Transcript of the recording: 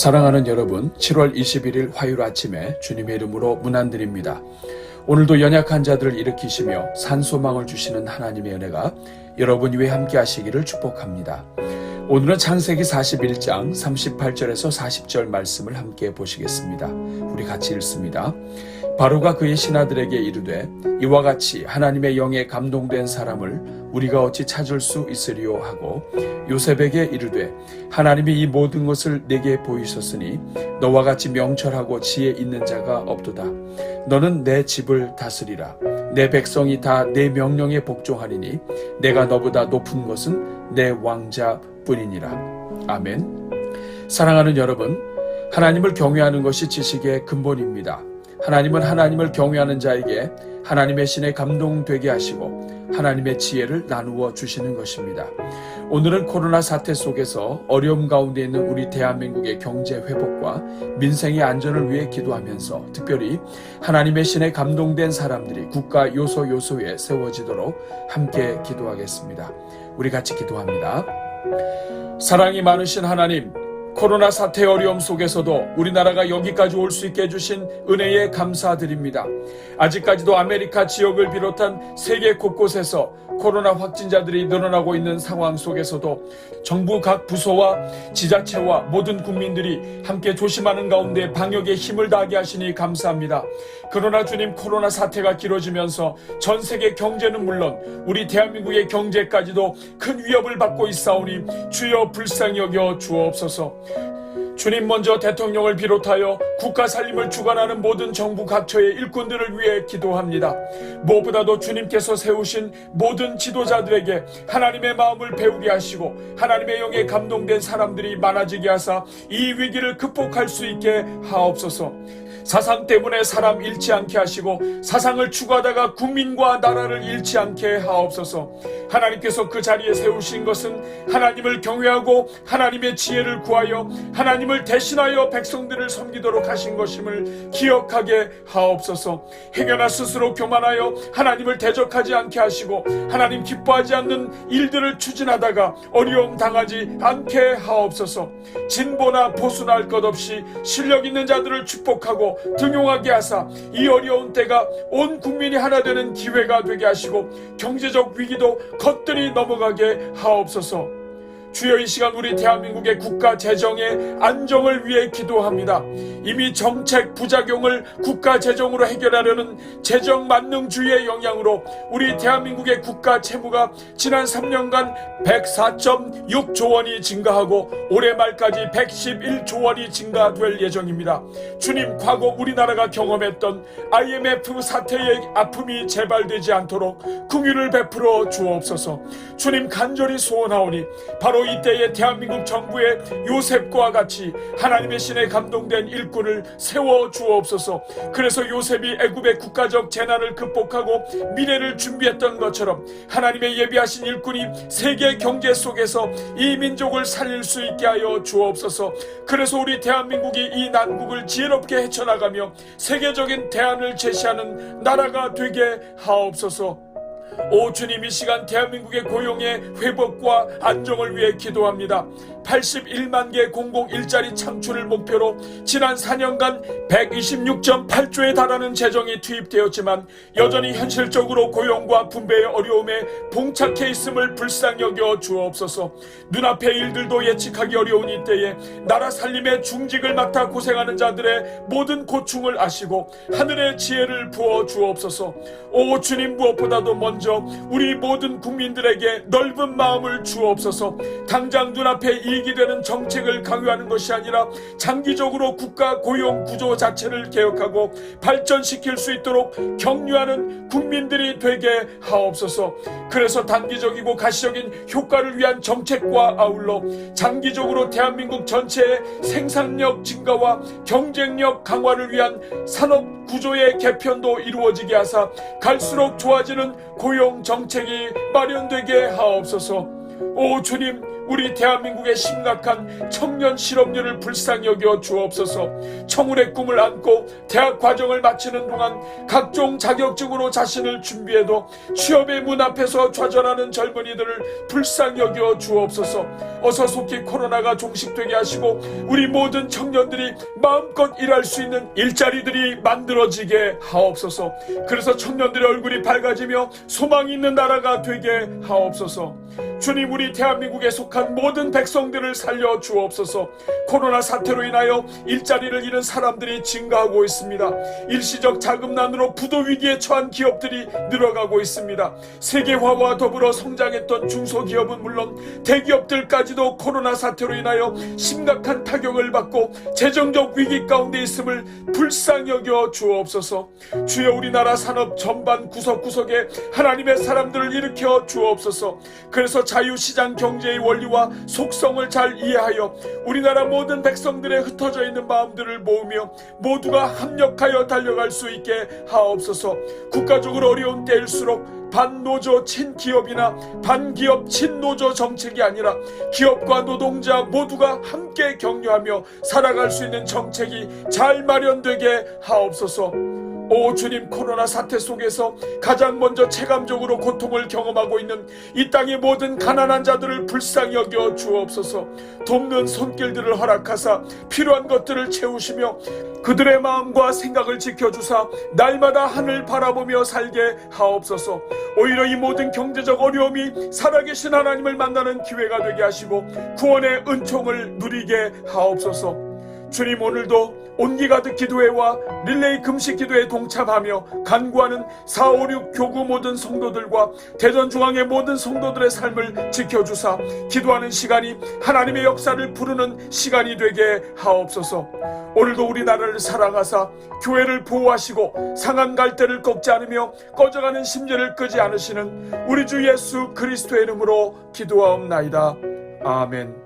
사랑하는 여러분, 7월 21일 화요일 아침에 주님의 이름으로 문안드립니다. 오늘도 연약한 자들을 일으키시며 산소망을 주시는 하나님의 은혜가 여러분 위에 함께 하시기를 축복합니다. 오늘은 창세기 41장 38절에서 40절 말씀을 함께 보시겠습니다. 우리 같이 읽습니다. 바로가 그의 신하들에게 이르되 이와 같이 하나님의 영에 감동된 사람을 우리가 어찌 찾을 수 있으리요 하고 요셉에게 이르되 하나님이 이 모든 것을 내게 보이셨으니 너와 같이 명철하고 지혜 있는 자가 없도다. 너는 내 집을 다스리라. 내 백성이 다 내 명령에 복종하리니 내가 너보다 높은 것은 내 왕자뿐이니라. 아멘. 사랑하는 여러분, 하나님을 경외하는 것이 지식의 근본입니다. 하나님은 하나님을 경외하는 자에게 하나님의 신에 감동되게 하시고 하나님의 지혜를 나누어 주시는 것입니다. 오늘은 코로나 사태 속에서 어려움 가운데 있는 우리 대한민국의 경제 회복과 민생의 안전을 위해 기도하면서 특별히 하나님의 신에 감동된 사람들이 국가 요소요소에 세워지도록 함께 기도하겠습니다. 우리 같이 기도합니다. 사랑이 많으신 하나님, 코로나 사태의 어려움 속에서도 우리나라가 여기까지 올 수 있게 해주신 은혜에 감사드립니다. 아직까지도 아메리카 지역을 비롯한 세계 곳곳에서 코로나 확진자들이 늘어나고 있는 상황 속에서도 정부 각 부서와 지자체와 모든 국민들이 함께 조심하는 가운데 방역에 힘을 다하게 하시니 감사합니다. 그러나 주님, 코로나 사태가 길어지면서 전 세계 경제는 물론 우리 대한민국의 경제까지도 큰 위협을 받고 있사오니 주여 불쌍히 여겨 주옵소서. 주님, 먼저 대통령을 비롯하여 국가 살림을 주관하는 모든 정부 각처의 일꾼들을 위해 기도합니다. 무엇보다도 주님께서 세우신 모든 지도자들에게 하나님의 마음을 배우게 하시고 하나님의 영에 감동된 사람들이 많아지게 하사 이 위기를 극복할 수 있게 하옵소서. 사상 때문에 사람 잃지 않게 하시고 사상을 추구하다가 국민과 나라를 잃지 않게 하옵소서. 하나님께서 그 자리에 세우신 것은 하나님을 경외하고 하나님의 지혜를 구하여 하나님을 대신하여 백성들을 섬기도록 하신 것임을 기억하게 하옵소서. 행여나 스스로 교만하여 하나님을 대적하지 않게 하시고 하나님 기뻐하지 않는 일들을 추진하다가 어려움 당하지 않게 하옵소서. 진보나 보수나 할 것 없이 실력 있는 자들을 축복하고 등용하게 하사 이 어려운 때가 온 국민이 하나 되는 기회가 되게 하시고 경제적 위기도 겉들이 넘어가게 하옵소서. 주여, 이 시간 우리 대한민국의 국가 재정의 안정을 위해 기도합니다. 이미 정책 부작용을 국가 재정으로 해결하려는 재정 만능주의의 영향으로 우리 대한민국의 국가 채무가 지난 3년간 104.6조 원이 증가하고 올해 말까지 111조 원이 증가될 예정입니다. 주님, 과거 우리나라가 경험했던 IMF 사태의 아픔이 재발되지 않도록 긍휼을 베풀어 주옵소서. 주님, 간절히 소원하오니 바로 이때의 대한민국 정부의 요셉과 같이 하나님의 신에 감동된 일꾼을 세워 주옵소서. 그래서 요셉이 애굽의 국가적 재난을 극복하고 미래를 준비했던 것처럼 하나님의 예비하신 일꾼이 세계 경제 속에서 이 민족을 살릴 수 있게 하여 주옵소서. 그래서 우리 대한민국이 이 난국을 지혜롭게 헤쳐나가며 세계적인 대안을 제시하는 나라가 되게 하옵소서. 오 주님, 이 시간 대한민국의 고용의 회복과 안정을 위해 기도합니다. 81만 개 공공 일자리 창출을 목표로 지난 4년간 126.8조에 달하는 재정이 투입되었지만 여전히 현실적으로 고용과 분배의 어려움에 봉착해 있음을 불쌍히 여겨 주옵소서. 눈앞의 일들도 예측하기 어려운 이때에 나라 살림의 중직을 맡아 고생하는 자들의 모든 고충을 아시고 하늘의 지혜를 부어 주옵소서. 오 주님, 무엇보다도 먼저 우리 모든 국민들에게 넓은 마음을 주옵소서. 당장 눈앞에 이익이 되는 정책을 강요하는 것이 아니라 장기적으로 국가 고용 구조 자체를 개혁하고 발전시킬 수 있도록 격려하는 국민들이 되게 하옵소서. 그래서 단기적이고 가시적인 효과를 위한 정책과 아울러 장기적으로 대한민국 전체의 생산력 증가와 경쟁력 강화를 위한 산업 구조의 개편도 이루어지게 하사 갈수록 좋아지는 고용 정책이 마련되게 하옵소서. 오 주님, 우리 대한민국의 심각한 청년 실업률을 불쌍히 여겨 주옵소서. 청운의 꿈을 안고 대학 과정을 마치는 동안 각종 자격증으로 자신을 준비해도 취업의 문 앞에서 좌절하는 젊은이들을 불쌍히 여겨 주옵소서. 어서 속히 코로나가 종식되게 하시고 우리 모든 청년들이 마음껏 일할 수 있는 일자리들이 만들어지게 하옵소서. 그래서 청년들의 얼굴이 밝아지며 소망이 있는 나라가 되게 하옵소서. 주님, 우리 대한민국에 속한 모든 백성들을 살려 주옵소서. 코로나 사태로 인하여 일자리를 잃은 사람들이 증가하고 있습니다. 일시적 자금난으로 부도 위기에 처한 기업들이 늘어가고 있습니다. 세계화와 더불어 성장했던 중소기업은 물론 대기업들까지도 코로나 사태로 인하여 심각한 타격을 받고 재정적 위기 가운데 있음을 불쌍히 여겨 주옵소서. 주여, 우리나라 산업 전반 구석구석에 하나님의 사람들을 일으켜 주옵소서. 그래서 자유시장 경제의 원리와 속성을 잘 이해하여 우리나라 모든 백성들의 흩어져 있는 마음들을 모으며 모두가 합력하여 달려갈 수 있게 하옵소서. 국가적으로 어려운 때일수록 반노조 친기업이나 반기업 친노조 정책이 아니라 기업과 노동자 모두가 함께 격려하며 살아갈 수 있는 정책이 잘 마련되게 하옵소서. 오 주님, 코로나 사태 속에서 가장 먼저 체감적으로 고통을 경험하고 있는 이 땅의 모든 가난한 자들을 불쌍히 여겨 주옵소서. 돕는 손길들을 허락하사 필요한 것들을 채우시며 그들의 마음과 생각을 지켜주사 날마다 하늘 바라보며 살게 하옵소서. 오히려 이 모든 경제적 어려움이 살아계신 하나님을 만나는 기회가 되게 하시고 구원의 은총을 누리게 하옵소서. 주님, 오늘도 온기 가득 기도회와 릴레이 금식 기도에 동참하며 간구하는 456 교구 모든 성도들과 대전중앙의 모든 성도들의 삶을 지켜주사 기도하는 시간이 하나님의 역사를 부르는 시간이 되게 하옵소서. 오늘도 우리나라를 사랑하사 교회를 보호하시고 상한 갈대를 꺾지 않으며 꺼져가는 심지를 끄지 않으시는 우리 주 예수 그리스도의 이름으로 기도하옵나이다. 아멘.